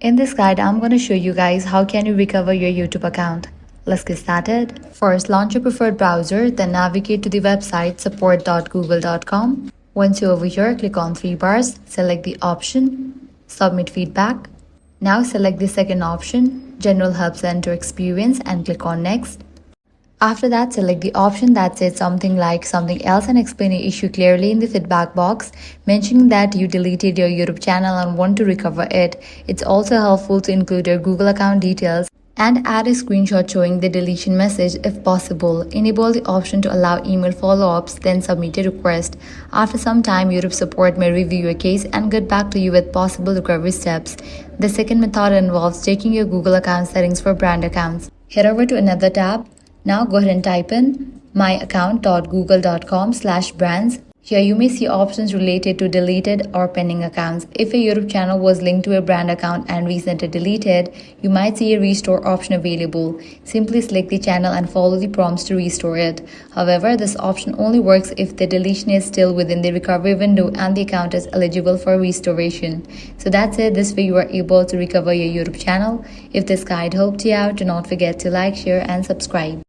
In this guide, I'm going to show you guys how can you recover your YouTube account. Let's get started. First, launch your preferred browser, then navigate to the website support.google.com. Once you're over here, click on three bars, select the option Submit Feedback. Now select the second option, General Help Center Experience, and click on Next. After that, select the option that says something like something else and explain your issue clearly in the feedback box, mentioning that you deleted your YouTube channel and want to recover it. It's also helpful to include your Google account details and add a screenshot showing the deletion message if possible. Enable the option to allow email follow-ups, then submit a request. After some time, YouTube support may review your case and get back to you with possible recovery steps. The second method involves checking your Google account settings for brand accounts. Head over to another tab. Now go ahead and type in myaccount.google.com/brands. Here you may see options related to deleted or pending accounts. If a YouTube channel was linked to a brand account and recently deleted, you might see a restore option available. Simply select the channel and follow the prompts to restore it. However, this option only works if the deletion is still within the recovery window and the account is eligible for restoration. So that's it. This way you are able to recover your YouTube channel. If this guide helped you out, do not forget to like, share, and subscribe.